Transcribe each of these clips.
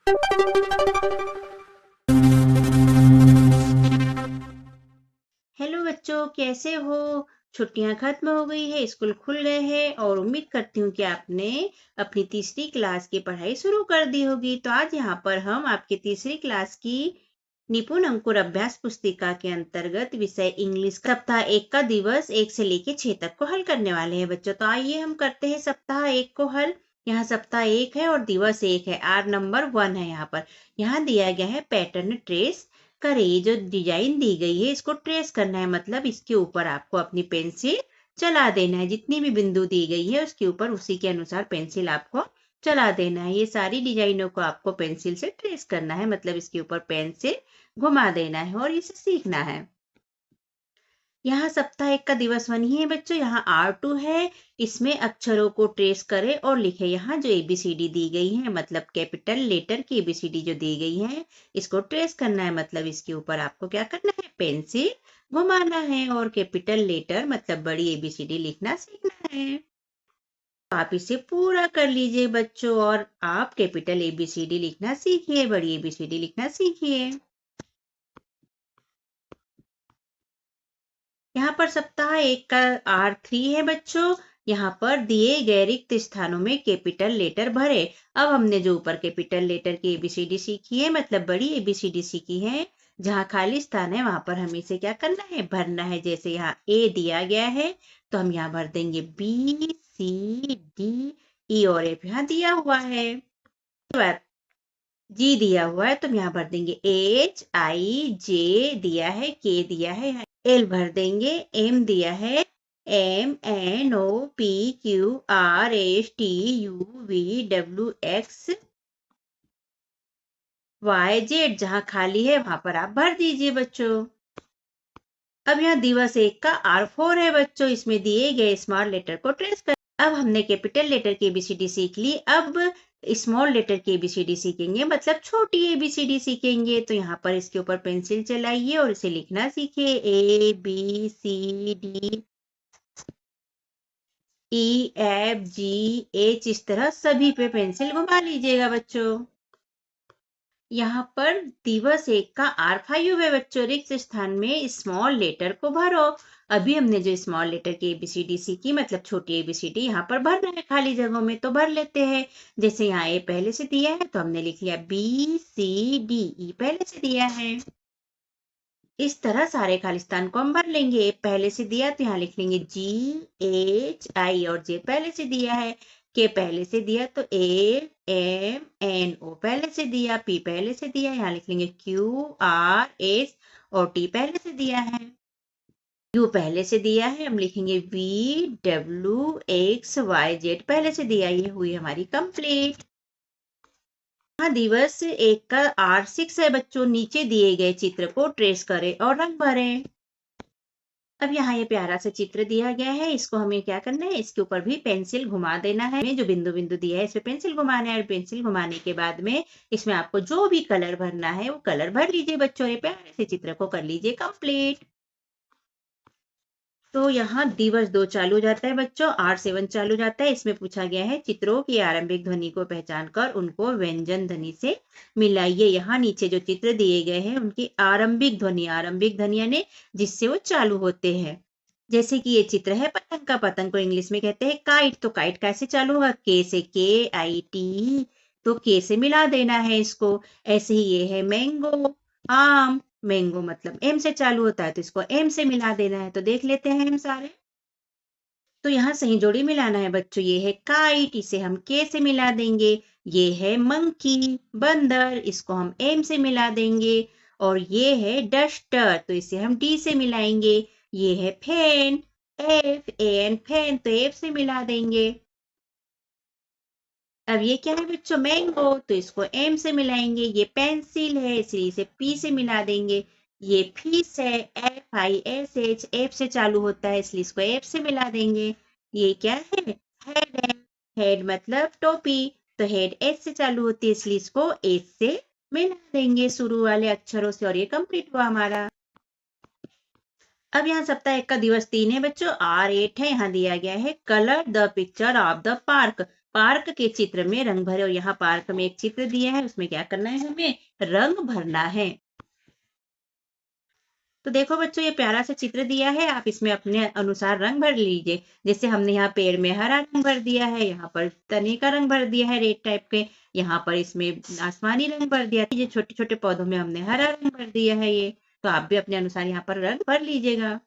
Hello बच्चों, कैसे हो? छुट्टियां खत्म हो गई है, स्कूल खुल गए हैं और उम्मीद करती हूँ कि आपने अपनी तीसरी क्लास की पढ़ाई शुरू कर दी होगी। तो आज यहाँ पर हम आपकी तीसरी क्लास की निपुण अंकुर अभ्यास पुस्तिका के अंतर्गत विषय इंग्लिश सप्ताह 1 का दिवस 1 से लेकर 6 तक को हल करने वाले हैं बच्चों। तो आइए हम करते हैं सप्ताह 1 को हल। यहाँ सप्ताह 1 है और दिवस 1 है, आर नंबर 1 है। यहाँ पर यहाँ दिया गया है पैटर्न ट्रेस करे। ये जो डिजाइन दी गई है इसको ट्रेस करना है, मतलब इसके ऊपर आपको अपनी पेंसिल चला देना है। जितनी भी बिंदु दी गई है उसके ऊपर उसी के अनुसार पेंसिल आपको चला देना है। ये सारी डिजाइनों को आपको पेंसिल से ट्रेस करना है, मतलब इसके ऊपर पेंसिल घुमा देना है और इसे सीखना है। यहाँ सप्ताह 1 का दिवस 1 ही है बच्चों। यहाँ R2 है, इसमें अक्षरों को ट्रेस करें और लिखे। यहाँ जो ABCD दी गई है, मतलब कैपिटल लेटर की ABCD जो दी गई है, इसको ट्रेस करना है, मतलब इसके ऊपर आपको क्या करना है, पेंसिल घुमाना है और कैपिटल लेटर मतलब बड़ी ABCD लिखना सीखना है। तो आप इसे पूरा कर लीजिए बच्चों और आप कैपिटल ABCD लिखना सीखिए, बड़ी ABCD लिखना सीखिए। यहाँ पर सप्ताह 1 का R3 है बच्चों। यहाँ पर दिए गए रिक्त स्थानों में कैपिटल लेटर भरे। अब हमने जो ऊपर कैपिटल लेटर की ABCD सीखी है, मतलब बड़ी ABCD सीखी है, जहाँ खाली स्थान है वहां पर हमें इसे क्या करना है, भरना है। जैसे यहाँ A दिया गया है तो हम यहाँ भर देंगे BCDE और F यहाँ दिया हुआ है। G दिया हुआ है तो हम यहाँ भर देंगे HIJ दिया है, K दिया है, L भर देंगे, M दिया है, MNOPQRSTUVWX YZ जहां खाली है वहां पर आप भर दीजिए बच्चों। अब यहाँ दिवस 1 का R4 है बच्चों। इसमें दिए गए स्मॉल लेटर को ट्रेस कर। अब हमने कैपिटल लेटर की ABCD सीख ली, अब स्मॉल लेटर की ABCD सीखेंगे, मतलब छोटी ABCD सीखेंगे। तो यहाँ पर इसके ऊपर पेंसिल चलाइए और इसे लिखना सीखिए, ABCD EFGH, इस तरह सभी पे पेंसिल घुमा लीजिएगा बच्चों। यहाँ पर दिवस 1 का R5 है बच्चों। रिक्त स्थान में स्मॉल लेटर को भरो। अभी हमने जो स्मॉल लेटर की ABCD सीखी, मतलब छोटी ABCD, यहाँ पर भरना है खाली जगहों में, तो भर लेते हैं। जैसे यहाँ A पहले से दिया है तो हमने लिख लिया BCDE पहले से दिया है। इस तरह सारे खालिस्तान को हम भर लेंगे। A पहले से दिया तो यहाँ लिख लेंगे GHI और J पहले से दिया है, K पहले से दिया तो AMNO पहले से दिया, P पहले से दिया, यहाँ लिख लेंगे QRS और T पहले से दिया है, U पहले से दिया है, हम लिखेंगे VWXYZ पहले से दिया। ये हुई हमारी कंप्लीट। हाँ, दिवस 1 का R6 है बच्चों। नीचे दिए गए चित्र को ट्रेस करें और रंग भरें। अब यहाँ ये प्यारा सा चित्र दिया गया है, इसको हमें क्या करना है, इसके ऊपर भी पेंसिल घुमा देना है। जो बिंदु बिंदु दिया है इस पे पेंसिल घुमाना है और पेंसिल घुमाने के बाद में इसमें आपको जो भी कलर भरना है वो कलर भर लीजिए बच्चों। ये प्यारे से चित्र को कर लीजिए कंप्लीट। तो यहाँ दिवस 2 चालू हो जाता है बच्चों, R7 चालू हो जाता है। इसमें पूछा गया है चित्रों की आरंभिक ध्वनि को पहचान कर उनको व्यंजन ध्वनि से मिलाइए। यहाँ नीचे जो चित्र दिए गए हैं उनकी आरंभिक ध्वनि यानी जिससे वो चालू होते हैं। जैसे कि ये चित्र है पतंग का। पतंग को इंग्लिश में कहते हैं काइट। तो काइट कैसे चालू होगा, K से, KIT, तो K से मिला देना है इसको। ऐसे ही ये है मैंगो, आम। मैंगो मतलब M से चालू होता है तो इसको M से मिला देना है। तो देख लेते हैं हम सारे। तो यहाँ सही जोड़ी मिलाना है बच्चों। ये है काइट, इसे हम K से मिला देंगे। ये है मंकी, बंदर, इसको हम M से मिला देंगे। और ये है डस्टर, तो इसे हम D से मिलाएंगे। ये है फैन, FAN, फैन, तो F से मिला देंगे। अब ये क्या है बच्चों, मैंगो, तो इसको M से मिलाएंगे। ये पेंसिल है इसलिए इसे P से मिला देंगे। ये फिश है, FISH, F से चालू होता है इसलिए इसको F से मिला देंगे। ये क्या है, हेड है, हेड मतलब टोपी, तो हेड S से चालू होती है इसलिए इसको S से मिला देंगे शुरू वाले अक्षरों से। और ये कंप्लीट हुआ हमारा। अब यहाँ सप्ताह 1 का दिवस 3 है बच्चों। R8 है, यहाँ दिया गया है colour the picture of the park. Park के चित्र में रंग भरे। और यहाँ पार्क में एक चित्र दिया है, उसमें क्या करना है, हमें रंग भरना है। तो देखो बच्चों, ये प्यारा सा चित्र दिया है, आप इसमें अपने अनुसार रंग भर लीजिए। जैसे हमने यहाँ पेड़ में हरा रंग भर दिया है, यहाँ पर तने का रंग भर दिया है रेड टाइप के, यहाँ पर इसमें आसमानी रंग भर दिया। ये छोटे छोटे पौधों में हमने हरा रंग भर दिया है। ये तो आप भी अपने अनुसार यहाँ पर रंग भर लीजिएगा।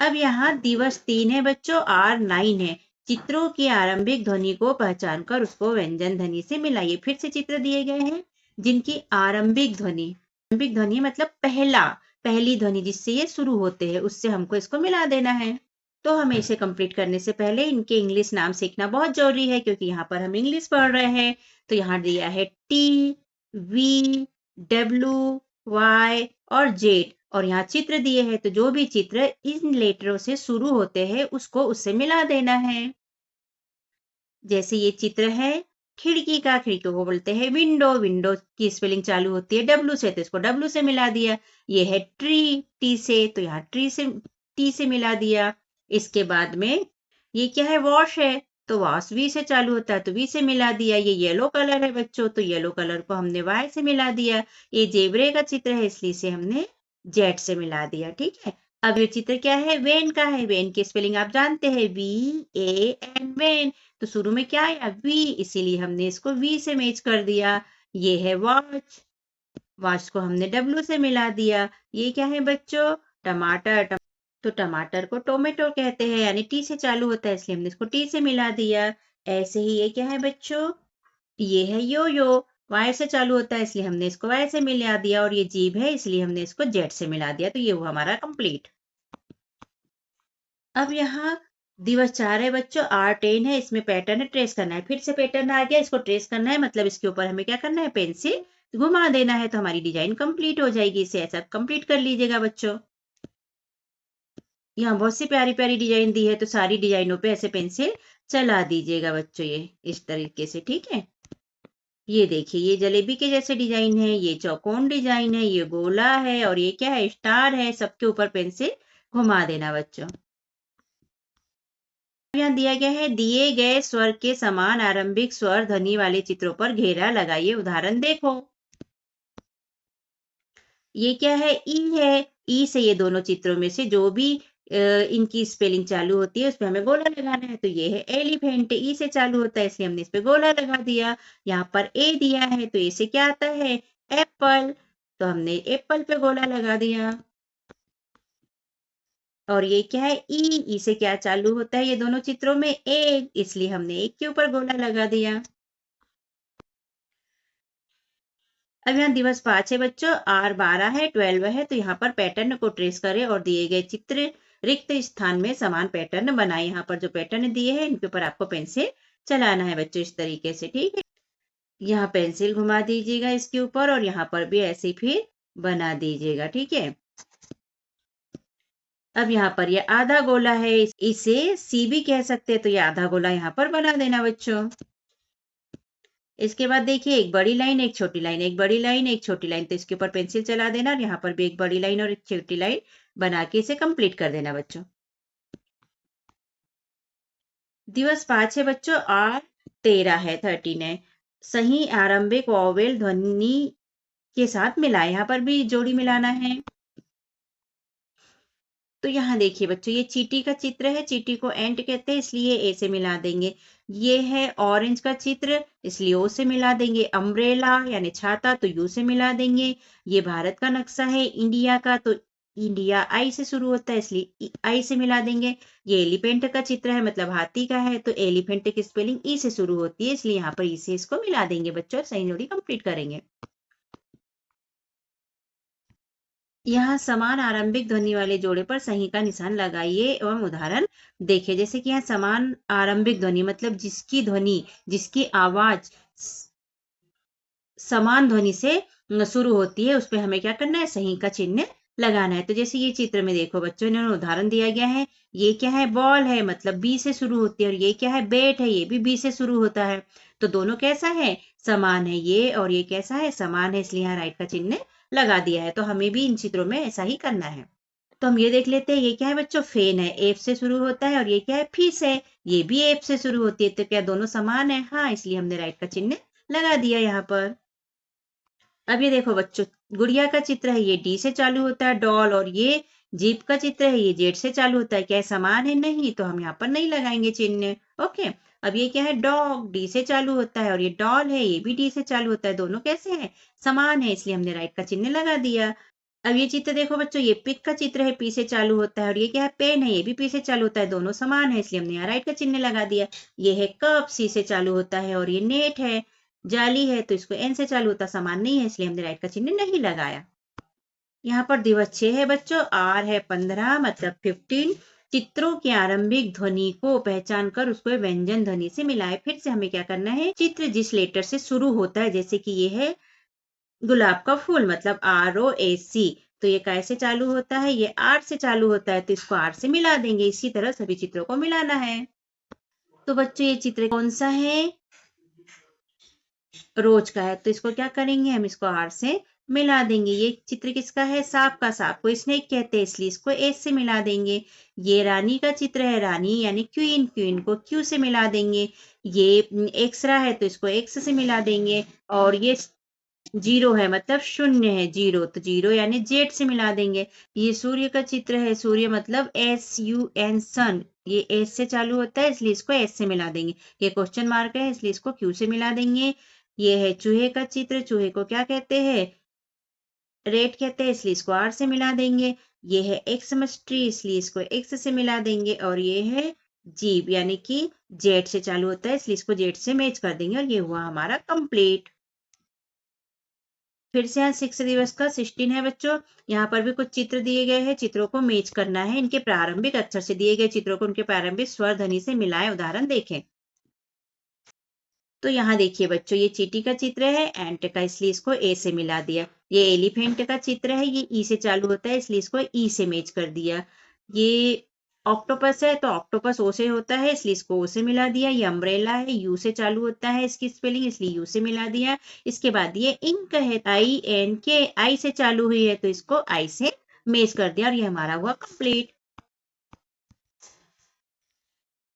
अब यहाँ दिवस 3 है बच्चों, R9 है। चित्रों की आरंभिक ध्वनि को पहचान कर उसको व्यंजन ध्वनि से मिलाइए। फिर से चित्र दिए गए हैं जिनकी आरंभिक ध्वनि मतलब पहली ध्वनि जिससे ये शुरू होते हैं, उससे हमको इसको मिला देना है। तो हमें इसे कंप्लीट करने से पहले इनके इंग्लिश नाम सीखना बहुत जरूरी है, क्योंकि यहाँ पर हम इंग्लिश पढ़ रहे हैं। तो यहाँ दिया है TVWY और Z, और यहाँ चित्र दिए हैं। तो जो भी चित्र इन लेटरों से शुरू होते हैं उसको उससे मिला देना है। जैसे ये चित्र है खिड़की को बोलते हैं विंडो की स्पेलिंग चालू होती है W से, तो इसको W से मिला दिया। ये है ट्री, T से, तो यहाँ T से मिला दिया। इसके बाद में ये क्या है, वॉश है, तो वॉश V से चालू होता है, तो V से मिला दिया। ये येलो कलर है बच्चों, तो येलो कलर को हमने Y से मिला दिया। ये जेबरे का चित्र है, इसलिए से हमने Z से मिला दिया। ठीक है। अब ये चित्र क्या है, वेन का है। वेन की स्पेलिंग आप जानते हैं, VAN, वेन। तो शुरू में क्या है, V, इसीलिए हमने इसको V से मैच कर दिया। ये है वॉच को हमने W से मिला दिया। ये क्या है बच्चों, टमाटर, तो टमाटर को टोमेटो कहते हैं, यानी T से चालू होता है, इसलिए हमने इसको T से मिला दिया। ऐसे ही ये क्या है बच्चों, ये है यो Y से चालू होता है, इसलिए हमने इसको Y से मिला दिया। और ये जीभ है, इसलिए हमने इसको Z से मिला दिया। तो ये हुआ हमारा कंप्लीट। अब यहाँ दिवस 4 है बच्चों, R10 है। इसमें पैटर्न ट्रेस करना है। फिर से पैटर्न आ गया, इसको ट्रेस करना है, मतलब इसके ऊपर हमें क्या करना है, पेन से घुमा देना है, तो हमारी डिजाइन कंप्लीट हो जाएगी। इसे ऐसा कंप्लीट कर लीजिएगा बच्चों। यहाँ बहुत सी प्यारी प्यारी डिजाइन दी है, तो सारी डिजाइनों पे ऐसे पेंसिल चला दीजिएगा बच्चों, ये इस तरीके से। ठीक है। ये देखिए, ये जलेबी के जैसे डिजाइन है, ये चौकोन डिजाइन है, ये गोला है, और ये क्या है, स्टार है। सबके ऊपर पेंसिल घुमा देना बच्चों। यहाँ दिया गया है, दिए गए स्वर के समान आरंभिक स्वर ध्वनि वाले चित्रों पर घेरा लगाइए। उदाहरण देखो। ये क्या है, ई है। ई से ये दोनों चित्रों में से जो भी इनकी स्पेलिंग चालू होती है उस पे हमें गोला लगाना है। तो ये है एलिफेंट, ई से चालू होता है, इसलिए हमने इस पे गोला लगा दिया। यहाँ पर ए दिया है, तो ए से क्या आता है, एप्पल, तो हमने एप्पल पे गोला लगा दिया। और ये क्या है, ई से क्या चालू होता है ये दोनों चित्रों में, एग, इसलिए हमने एग के ऊपर गोला लगा दिया। अब यहाँ दिवस 5 है बच्चों, R12 है, 12 है। तो यहाँ पर पैटर्न को ट्रेस करें और दिए गए चित्र रिक्त स्थान में समान पैटर्न बनाए। यहाँ पर जो पैटर्न दिए हैं इनके ऊपर आपको पेंसिल चलाना है बच्चों, इस तरीके से। ठीक है। यहाँ पेंसिल घुमा दीजिएगा इसके ऊपर, और यहाँ पर भी ऐसे फिर बना दीजिएगा। ठीक है। अब यहाँ पर ये आधा गोला है, इसे सी भी कह सकते हैं, तो ये आधा गोला यहाँ पर बना देना बच्चों। इसके बाद देखिए, एक बड़ी लाइन, एक छोटी लाइन, एक बड़ी लाइन, एक छोटी लाइन, तो इसके ऊपर पेंसिल चला देना, और यहाँ पर भी एक बड़ी लाइन और एक छोटी लाइन बना के इसे कंप्लीट कर देना बच्चों। दिवस 5 है बच्चों, R13 है, 13 है। सही आरंभिक वॉवेल ध्वनि के साथ मिलाए, यहाँ पर भी जोड़ी मिलाना है। तो यहाँ देखिए बच्चों, ये चींटी का चित्र है, चींटी को एंट कहते हैं, इसलिए ए से मिला देंगे। ये है ऑरेंज का चित्र, इसलिए ओ से मिला देंगे। अम्ब्रेला यानी छाता, तो यू से मिला देंगे। ये भारत का नक्शा है इंडिया का, तो इंडिया आई से शुरू होता है, इसलिए आई से मिला देंगे। ये एलिफेंट का चित्र है, मतलब हाथी का है, तो एलिफेंट की स्पेलिंग ई से शुरू होती है, इसलिए यहाँ पर ई से इसको मिला देंगे बच्चों, सही जोड़ी कंप्लीट करेंगे। यहाँ समान आरंभिक ध्वनि वाले जोड़े पर सही का निशान लगाइए एवं उदाहरण देखिए। जैसे कि यहाँ समान आरंभिक ध्वनि मतलब जिसकी ध्वनि, जिसकी आवाज समान ध्वनि से शुरू होती है, उस पर हमें क्या करना है, सही का चिन्ह लगाना है। तो जैसे ये चित्र में देखो बच्चों, इन्होंने उदाहरण दिया गया है। ये क्या है, बॉल है, मतलब बी से शुरू होती है, और ये क्या है, बैट है, ये भी बी से शुरू होता है। तो दोनों कैसा है, समान है। ये और ये कैसा है, समान है, इसलिए यहाँ राइट का चिन्ह लगा दिया है। तो हमें भी इन चित्रों में ऐसा ही करना है। तो हम ये देख लेते हैं, ये क्या है बच्चों, फेन है, एफ से शुरू होता है, और ये क्या है, फीस है, ये भी एफ से शुरू होती है। तो क्या दोनों समान है? हाँ, इसलिए हमने राइट का चिन्ह लगा दिया यहाँ पर। अब ये देखो बच्चों, गुड़िया का चित्र है, ये डी से चालू होता है, डॉल, और ये जीप का चित्र है, ये जेड से चालू होता है। क्या समान है? नहीं, तो हम यहाँ पर नहीं लगाएंगे चिन्ह। ओके। अब ये क्या है, डॉग, डी से चालू होता है, और ये डॉल है, ये भी डी से चालू होता है। दोनों कैसे हैं? समान है, इसलिए हमने राइट का चिन्ह लगा दिया। अब ये चित्र देखो बच्चों, ये पिक का चित्र है, पी से चालू होता है, और ये क्या है, पेन है, ये भी पी से चालू होता है। दोनों समान है, इसलिए हमने यहाँ राइट का चिन्ह लगा दिया। ये है कप, सी से चालू होता है, और ये नेट है, जाली है, तो इसको एन से चालू होता, समान नहीं है, इसलिए हमने राइट का चिन्ह नहीं लगाया। यहाँ पर दिवस 6 है बच्चों, आर है 15 मतलब 15। चित्रों की आरंभिक ध्वनि को पहचान कर उसको व्यंजन ध्वनि से मिलाए। फिर से हमें क्या करना है, चित्र जिस लेटर से शुरू होता है, जैसे कि ये है गुलाब का फूल मतलब ROAC, तो ये कैसे चालू होता है, ये आर से चालू होता है, तो इसको आर से मिला देंगे। इसी तरह सभी चित्रों को मिलाना है। तो बच्चों ये चित्र कौन सा है, रोज का है, तो इसको क्या करेंगे, हम इसको आर से मिला देंगे। ये चित्र किसका है, सांप का, सांप को स्नेक कहते हैं, इसलिए इसको एस से मिला देंगे। ये रानी का चित्र है, रानी यानी क्वीन, क्वीन को क्यू से मिला देंगे। ये एक्सरा है, तो इसको एक्स से मिला देंगे। और ये जीरो है मतलब शून्य है, जीरो, तो जीरो यानी जेड से मिला देंगे। ये सूर्य का चित्र है, सूर्य मतलब SUN, सन, ये एस से चालू होता है, इसलिए इसको एस से मिला देंगे। ये क्वेश्चन मार्क है, इसलिए इसको क्यू से मिला देंगे। ये है चूहे का चित्र, चूहे को क्या कहते हैं, रेट कहते हैं, इसलिए इसको आर से मिला देंगे। ये है एक्समस ट्री, इसलिए इसको एक्स से मिला देंगे। और ये है जीप यानी कि जेड से चालू होता है, इसलिए इसको जेड से मैच कर देंगे। और ये हुआ हमारा कंप्लीट। फिर से यहाँ 6 दिवस का 16 है बच्चों। यहाँ पर भी कुछ चित्र दिए गए हैं, चित्रों को मैच करना है। इनके प्रारंभिक अक्षर से दिए गए चित्रों को उनके प्रारंभिक स्वर ध्वनि से मिलाएं। उदाहरण देखें। तो यहाँ देखिए बच्चों, ये चींटी का चित्र है, एंट का, इसलिए इसको ए से मिला दिया। ये एलिफेंट का चित्र है, ये ई से चालू होता है, इसलिए इसको ई से मैच कर दिया। ये ऑक्टोपस है, तो ऑक्टोपस ओ से होता है, इसलिए इसको ओ से मिला दिया। ये अम्ब्रेला है, यू से चालू होता है इसकी स्पेलिंग, इसलिए यू से मिला दिया। इसके बाद ये इंक है, INK, आई से चालू हुई है, तो इसको आई से मैच कर दिया। और ये हमारा हुआ कंप्लीट।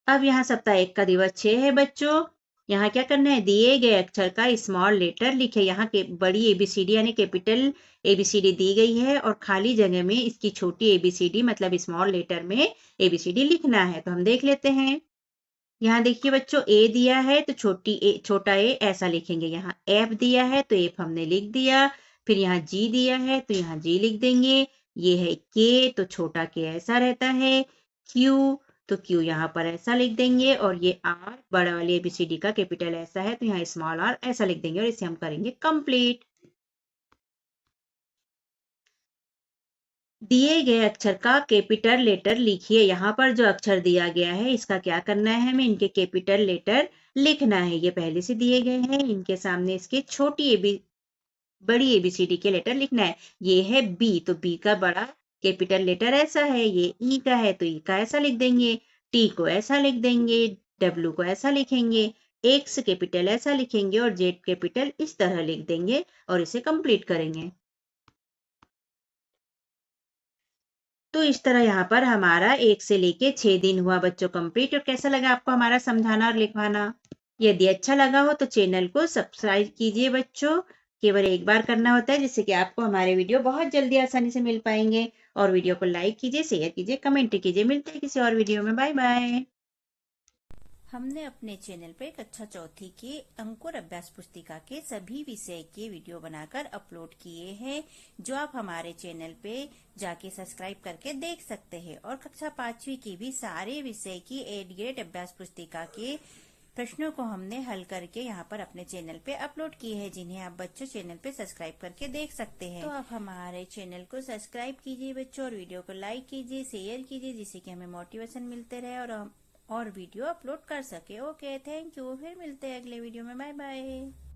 अब यहाँ सप्ताह 1 का दिवस 6 है बच्चों। यहाँ क्या करना है, दिए गए अक्षर का स्मॉल लेटर लिखे। यहाँ के बड़ी ABCD यानी कैपिटल ABCD दी गई है, और खाली जगह में इसकी छोटी ABCD मतलब स्मॉल लेटर में ABCD लिखना है। तो हम देख लेते हैं। यहाँ देखिए बच्चों, ए दिया है तो छोटा ए ऐसा लिखेंगे। यहाँ F दिया है तो F हमने लिख दिया। फिर यहाँ G दिया है तो यहाँ G लिख देंगे। ये है K, तो छोटा K ऐसा रहता है। Q, तो Q यहाँ पर ऐसा लिख देंगे। और ये R, बड़ा वाली ABCD का कैपिटल ऐसा है, तो यहाँ स्मॉल r ऐसा लिख देंगे। और इसे हम करेंगे कंप्लीट। दिए गए अक्षर का कैपिटल लेटर लिखिए। यहाँ पर जो अक्षर दिया गया है, इसका क्या करना है, हमें इनके कैपिटल लेटर लिखना है। ये पहले से दिए गए हैं, इनके सामने इसके बड़ी ABCD के लेटर लिखना है। ये है B, तो B का बड़ा कैपिटल लेटर ऐसा है। ये E का है, तो E का ऐसा लिख देंगे। T को ऐसा लिख देंगे। W को ऐसा लिखेंगे। X कैपिटल ऐसा लिखेंगे, और Z कैपिटल इस तरह लिख देंगे, और इसे कंप्लीट करेंगे। तो इस तरह यहाँ पर हमारा 1 से लेके 6 दिन हुआ बच्चों कंप्लीट। और कैसा लगा आपको हमारा समझाना और लिखवाना? यदि अच्छा लगा हो तो चैनल को सब्सक्राइब कीजिए बच्चों। केवल एक बार करना होता है, जिससे कि आपको हमारे वीडियो बहुत जल्दी आसानी से मिल पाएंगे। और वीडियो को लाइक कीजिए, शेयर कीजिए, कमेंट कीजिए। मिलते हैं किसी और वीडियो में। Bye bye. हमने अपने चैनल पर कक्षा चौथी के अंकुर अभ्यास पुस्तिका के सभी विषय के वीडियो बनाकर अपलोड किए हैं, जो आप हमारे चैनल पे जाके सब्सक्राइब करके देख सकते हैं। और कक्षा 5वीं की भी सारे विषय की एड ग्रेड अभ्यास पुस्तिका के प्रश्नों को हमने हल करके यहाँ पर अपने चैनल पे अपलोड किए हैं, जिन्हें आप बच्चों चैनल पे सब्सक्राइब करके देख सकते हैं। तो आप हमारे चैनल को सब्सक्राइब कीजिए बच्चों, और वीडियो को लाइक कीजिए, शेयर कीजिए, जिससे कि हमें मोटिवेशन मिलते रहे और हम और वीडियो अपलोड कर सके। Okay, thank you. फिर मिलते हैं अगले वीडियो में। Bye bye.